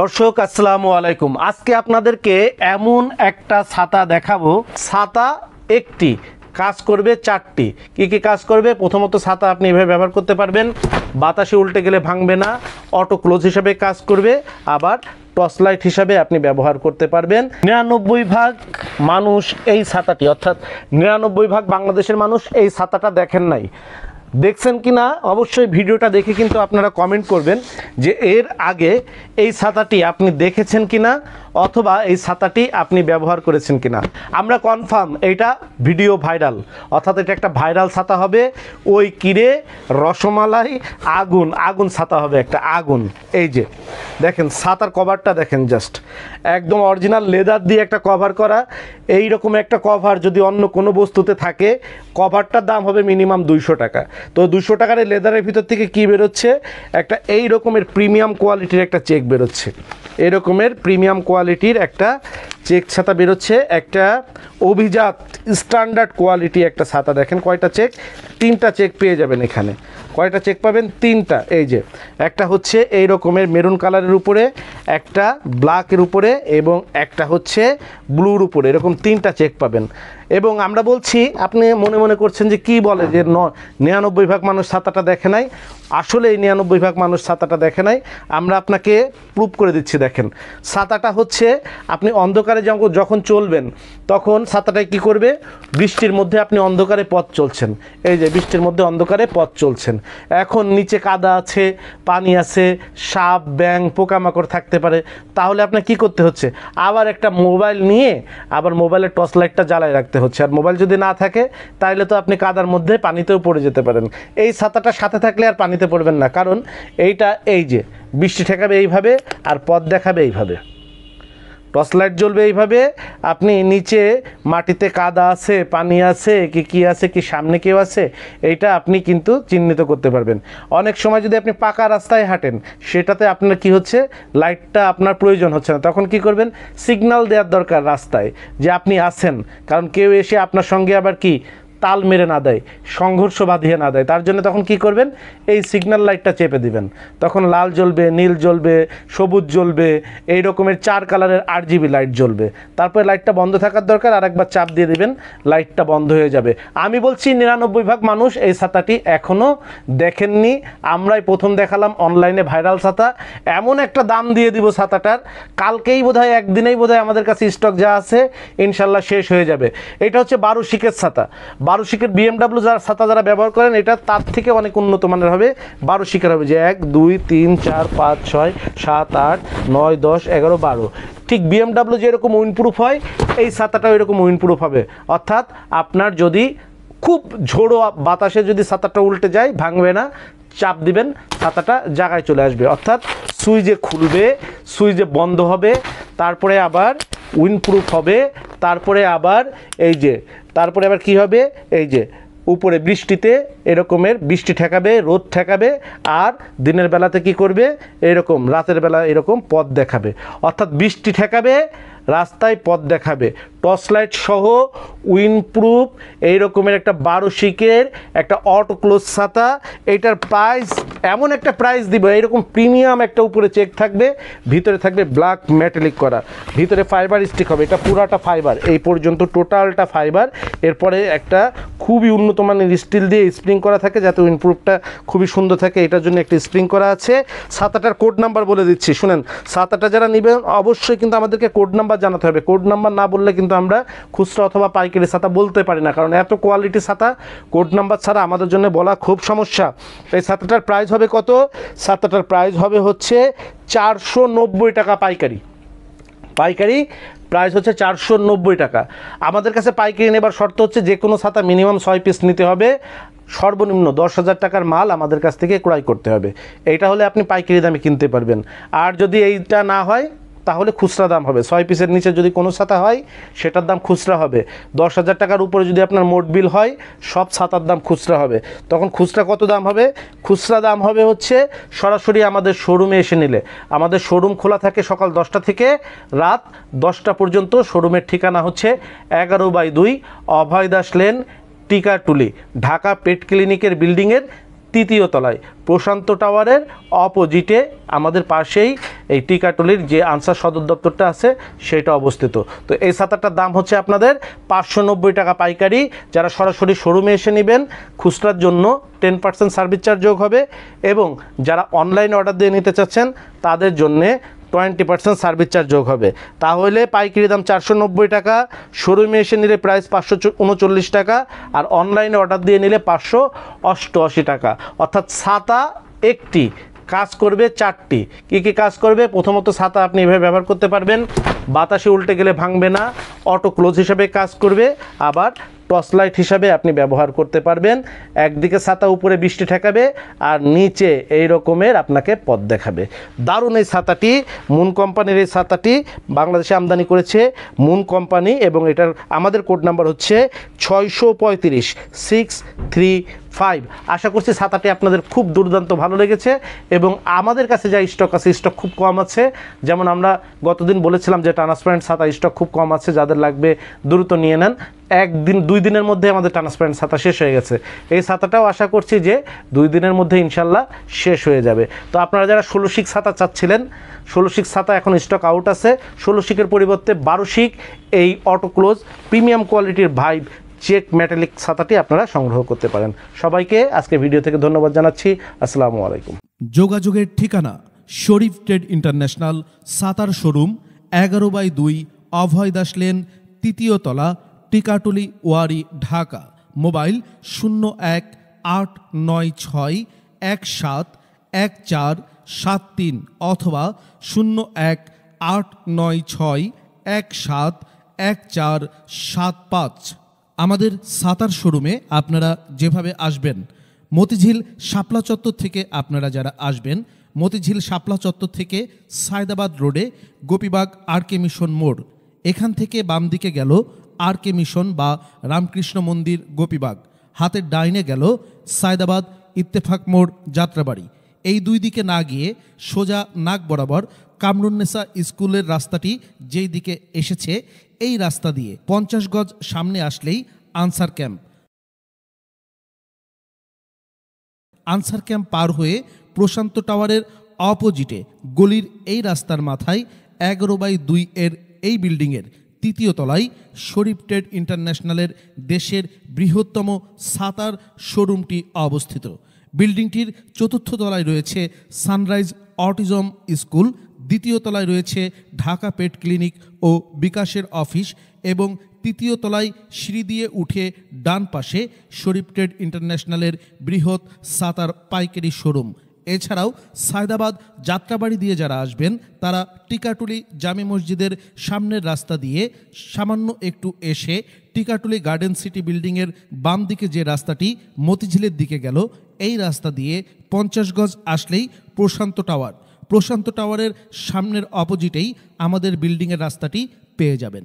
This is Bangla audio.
দর্শক আসসালামু আলাইকুম। আজকে আপনাদেরকে এমন একটা ছাতা দেখাবো, ছাতা একটি কাজ করবে চারটি। কি কি কাজ করবে? প্রথমত ছাতা আপনি এভাবে ব্যবহার করতে পারবেন, বাতাসে উল্টে গেলে ভাঙবে না, অটো ক্লোজ হিসাবে কাজ করবে, আবার টর্চ লাইট হিসাবে আপনি ব্যবহার করতে পারবেন। 99% মানুষ এই ছাতাটি, অর্থাৎ 99% বাংলাদেশের মানুষ এই ছাতাটা দেখেন নাই। দেখছেন কি না অবশ্যই ভিডিওটা দেখে কিন্তু আপনারা কমেন্ট করবেন যে এর আগে এই ছাতাটি আপনি দেখেছেন কি না, অথবা এই ছাতাটি আপনি ব্যবহার করেছেন কি না। আমরা কনফার্ম এইটা ভিডিও ভাইরাল, অর্থাৎ এটা একটা ভাইরাল ছাতা হবে। ওই কিরে রসমালাই আগুন আগুন ছাতা হবে, একটা আগুন। এই যে দেখেন ছাতার কভারটা দেখেন, জাস্ট একদম অরিজিনাল লেদার দিয়ে একটা কভার করা। এই রকম একটা কভার যদি অন্য কোনো বস্তুতে থাকে, কভারটার দাম হবে মিনিমাম 200 টাকা। তো 200 টাকার এই লেদারের ভিতর থেকে কি বেরোচ্ছে? একটা এই রকমের প্রিমিয়াম কোয়ালিটির একটা চেক বেরোচ্ছে, এই রকমের প্রিমিয়াম কোয়ালিটির একটা চেক ছাতা বেরোচ্ছে, একটা অভিজাত স্ট্যান্ডার্ড কোয়ালিটি একটা ছাতা। দেখেন কয়টা চেক, 3টা চেক পেয়ে যাবেন এখানে। কয়টা চেক পাবেন? 3টা। এই যে একটা হচ্ছে এই রকমের মেরুন কালারের উপরে, একটা ব্ল্যাকের উপরে, এবং একটা হচ্ছে ব্লুর উপরে, এরকম 3টা চেক পাবেন। এবং আমরা বলছি, আপনি মনে মনে করছেন যে কি বলে যে 99% মানুষ ছাতাটা দেখে নাই। আসলে এই 99% মানুষ ছাতাটা দেখে নাই, আমরা আপনাকে প্রুভ করে দিচ্ছি। দেখেন ছাতাটা হচ্ছে, আপনি অন্ধকারে যখন চলবেন তখন ছাতাটায় কি করবে? বৃষ্টির মধ্যে আপনি অন্ধকারে পথ চলছেন, এই যে বৃষ্টির মধ্যে অন্ধকারে পথ চলছেন, এখন নিচে কাদা আছে, পানি আছে, সাপ ব্যাঙ পোকামাকড় থাকতে পারে, তাহলে আপনার কি করতে হচ্ছে? আবার একটা মোবাইল নিয়ে আবার মোবাইলের টর্চ লাইটটা জ্বালায় রাখতে হচ্ছে। আর মোবাইল যদি না থাকে তাহলে তো আপনি কাদার মধ্যে পানিতেও পড়ে যেতে পারেন। এই ছাতাটা সাথে থাকলে আর পানিতে পড়বেন না, কারণ এইটা এই যে বৃষ্টি ঠেকাবে এইভাবে, আর পথ দেখাবে এইভাবে, টর্চ লাইট জ্বলবে এইভাবে। আপনি নিচে মাটিতে কাদা আছে, পানি আছে, কি আছে, কি সামনে কেউ আছে, এইটা আপনি কিন্তু চিহ্নিত করতে পারবেন। অনেক সময় যদি আপনি পাকা রাস্তায় হাঁটেন, সেটাতে আপনার কি হচ্ছে? লাইটটা আপনার প্রয়োজন হচ্ছে না, তখন কি করবেন? সিগন্যাল দেওয়ার দরকার রাস্তায় যে আপনি আছেন, কারণ কেউ এসে আপনার সঙ্গে আবার কি তাল মেরে না দেয়, সংঘর্ষ বাঁধিয়ে না দেয়। তার জন্য তখন কি করবেন? এই সিগন্যাল লাইটটা চেপে দিবেন, তখন লাল জ্বলবে, নীল জ্বলবে, সবুজ জ্বলবে, এই রকমের 4 কালারের RGB লাইট জ্বলবে। তারপরে লাইটটা বন্ধ থাকার দরকার, আর একবার চাপ দিয়ে দিবেন, লাইটটা বন্ধ হয়ে যাবে। আমি বলছি 99% মানুষ এই ছাতাটি এখনও দেখেননি। আমরাই প্রথম দেখালাম অনলাইনে ভাইরাল ছাতা। এমন একটা দাম দিয়ে দিব ছাতাটার, কালকেই বোধহয়, একদিনেই বোধহয় আমাদের কাছে স্টক যা আছে ইনশাল্লাহ শেষ হয়ে যাবে। এটা হচ্ছে 12 শিকের ছাতা। 12 শিকের BMW ছাতা যারা ব্যবহার করেন, এটা তার থেকে অনেক উন্নত মানের হবে। 12 শিকের হবে, যে 1 2 3 4 5 6 7 8 9 10 11 12। ঠিক BMW যেরকম উইন্ডপ্রুফ হয়, এই ছাতাটাও এরকম উইন্ডপ্রুফ হবে। অর্থাৎ আপনার যদি খুব ঝোড়ো বাতাসে যদি ছাতাটা উল্টে যায়, ভাঙবে না, চাপ দিবেন, ছাতাটা জায়গায় চলে আসবে। অর্থাৎ সুইচে খুলবে, সুইচে বন্ধ হবে, তারপরে আবার উইন্ডপ্রুফ হবে, তারপরে আবার এই যে, তারপরে আবার কি হবে? এই যে উপরে বৃষ্টিতে এরকমের বৃষ্টি ঠেকাবে, রোদ ঠেকাবে, আর দিনের বেলাতে কি করবে? এরকম রাতের বেলা এরকম পথ দেখাবে। অর্থাৎ বৃষ্টি ঠেকাবে, রাস্তায় পথ দেখাবে, টর্চ লাইট সহ উইন্ডপ্রুফ, এই রকমের একটা 12 শিকের একটা অটো ক্লোজ ছাতা। এইটার প্রাইস, এমন একটা প্রাইস দিব, এইরকম প্রিমিয়াম একটা উপরে চেক থাকবে, ভিতরে থাকবে ব্ল্যাক মেটালিক করা, ভিতরে ফাইবার স্টিক হবে। এটা পুরাটা ফাইবার, এই পর্যন্ত টোটালটা ফাইবার। এরপরে একটা খুবই উন্নত মানের স্টিল দিয়ে স্প্রিং করা থাকে, যাতে উইন্ডপ্রুফটা খুবই সুন্দর থাকে, এটার জন্য একটা স্প্রিং করা আছে। ছাতাটার কোড নাম্বার বলে দিচ্ছি, শুনেন। ছাতাটা যারা নেবেন অবশ্যই কিন্তু আমাদেরকে কোড নাম্বার জানাতে হবে। কোড নাম্বার না বললে কিন্তু আমরা খুচরা অথবা পাইকারি ছাতা বলতে পারি না, কারণ এত কোয়ালিটি ছাতা কোড নাম্বার ছাড়া আমাদের জন্য বলা খুব সমস্যা। এই ছাতাটার প্রাইস হবে কত? ছাতাটার প্রাইস হবে হচ্ছে 490 টাকা পাইকারি। পাইকারি প্রাইস হচ্ছে 490 টাকা। আমাদের কাছে পাইকারি নেবার শর্ত হচ্ছে যে কোনো ছাতা মিনিমাম 6 পিস নিতে হবে, সর্বনিম্ন 10,000 টাকার মাল আমাদের কাছ থেকে ক্রয় করতে হবে। এইটা হলে আপনি পাইকারি দামে কিনতে পারবেন। আর যদি এইটা না হয় তাহলে খুচরা দাম হবে। 6 পিসের নিচে যদি কোনো ছাতা হয়, সেটার দাম খুচরা হবে। 10,000 টাকার উপরে যদি আপনার মোট বিল হয়, সব ছাতার দাম খুচরা হবে। তখন খুচরা কত দাম হবে? খুচরা দাম হবে হচ্ছে সরাসরি আমাদের শোরুমে এসে নিলে। আমাদের শোরুম খোলা থাকে সকাল 10টা থেকে রাত 10টা পর্যন্ত। শোরুমের ঠিকানা হচ্ছে 11/2 অভয় দাস লেন, টিকাটুলি, ঢাকা পেট ক্লিনিকের বিল্ডিংয়ের তৃতীয় তলায় প্রশান্ত টাওয়ারের অপোজিটে আমাদের পাশেই এই টিকাটুলির যে আনসার সদর দপ্তরটা আছে সেটা অবস্থিত। তো এই ছাতাটার দাম হচ্ছে আপনাদের 590 টাকা পাইকারি। যারা সরাসরি শোরুমে এসে নেবেন খুচরার জন্য 10% সার্ভিস চার্জ যোগ হবে, এবং যারা অনলাইনে অর্ডার দিয়ে নিতে চাচ্ছেন তাদের জন্যে 20% সার্ভিস চার্জ যোগ হবে। তাহলে পাইকারি দাম 490 টাকা, শোরুমে এসে নিলে প্রাইস 539 টাকা, আর অনলাইনে অর্ডার দিয়ে নিলে 588 টাকা। অর্থাৎ ছাতা একটি, কাজ করবে 4টি। কী কী কাজ করবে? প্রথমত ছাতা আপনি এভাবে ব্যবহার করতে পারবেন, বাতাসে উল্টে গেলে ভাঙবে না, অটো ক্লোজ হিসাবে কাজ করবে, আবার টর্চ লাইট হিসাবে আপনি ব্যবহার করতে পারবেন। একদিকে ছাতা উপরে বৃষ্টি ঠেকাবে আর নিচে এই রকমের আপনাকে পথ দেখাবে। দারুণ এই ছাতাটি, মুন কোম্পানির এই ছাতাটি বাংলাদেশে আমদানি করেছে মুন কোম্পানি, এবং এটার আমাদের কোড নাম্বার হচ্ছে 635 635। আশা করছি ছাতাটি আপনাদের খুব দুর্দান্ত ভালো লেগেছে, এবং আমাদের কাছে যা স্টক আছে স্টক খুব কম আছে। যেমন আমরা গতদিন বলেছিলাম যে ট্রান্সপারেন্ট ছাতা স্টক খুব কম আছে, যাদের লাগবে দ্রুত নিয়ে নেন। 1-2 দিনের মধ্যে আমাদের ট্রান্সপারেন্ট ছাতা শেষ হয়ে গেছে। এই ছাতাটাও আশা করছি যে 2 দিনের মধ্যে ইনশাল্লাহ শেষ হয়ে যাবে। তো আপনারা যারা 16 শিক ছাতা চাচ্ছিলেন, 16 শিক ছাতা এখন স্টক আউট আছে। 16 শিকের পরিবর্তে 12 শিক এই অটো ক্লোজ প্রিমিয়াম কোয়ালিটির ভাইব চেক মেটালিক ছাতাটি আপনারা সংগ্রহ করতে পারেন। সবাইকে আজকে ভিডিও থেকে ধন্যবাদ জানাচ্ছি। আসসালামু আলাইকুম। যোগাযোগের ঠিকানা শরীফ ট্রেড ইন্টারন্যাশনাল ছাতার শোরুম, 11/2 অভয় দাস লেন, 3য় তলা, টিকাটুলি, ওয়ারী, ঢাকা। মোবাইল 01-896-171473 অথবা 01-896-171475। আমাদের ছাতার শোরুমে আপনারা যেভাবে আসবেন, মতিঝিল শাপলা চত্বর থেকে আপনারা যারা আসবেন, মতিঝিল শাপলা চত্বর থেকে সায়দাবাদ রোডে গোপীবাগ আরকে মিশন মোড়, এখান থেকে বাম দিকে গেল আরকে মিশন বা রামকৃষ্ণ মন্দির গোপীবাগ, হাতের ডাইনে গেল সায়দাবাদ ইত্তেফাক মোড় যাত্রাবাড়ি। এই 2 দিকে না গিয়ে সোজা নাক বরাবর কামরুন্নেসা স্কুলের রাস্তাটি যেই দিকে এসেছে, এই রাস্তা দিয়ে 50 গজ সামনে আসলেই আনসার ক্যাম্প। আনসার ক্যাম্প পার হয়ে প্রশান্ত টাওয়ারের অপোজিটে গলির এই রাস্তার মাথায় 11/2 এর এই বিল্ডিংয়ের 3য় তলায় শরীফ ট্রেড ইন্টারন্যাশনালের দেশের বৃহত্তম ছাতার শোরুমটি অবস্থিত। বিল্ডিংটির 4র্থ তলায় রয়েছে সানরাইজ অটিজম স্কুল, 2য় তলায় রয়েছে ঢাকা পেট ক্লিনিক ও বিকাশের অফিস, এবং 3য় তলায় সিঁড়ি দিয়ে উঠে ডান পাশে শরীফ ট্রেড ইন্টারন্যাশনালের বৃহৎ ছাতার পাইকারি শোরুম। এছাড়াও সায়দাবাদ যাত্রাবাড়ি দিয়ে যারা আসবেন তারা টিকাটুলি জামে মসজিদের সামনের রাস্তা দিয়ে সামান্য একটু এসে টিকাটুলি গার্ডেন সিটি বিল্ডিংয়ের বাম দিকে যে রাস্তাটি মতিঝিলের দিকে গেল, এই রাস্তা দিয়ে 50 গজ আসলেই প্রশান্ত টাওয়ার। প্রশান্ত টাওয়ারের সামনের অপোজিটেই আমাদের বিল্ডিংয়ের রাস্তাটি পেয়ে যাবেন।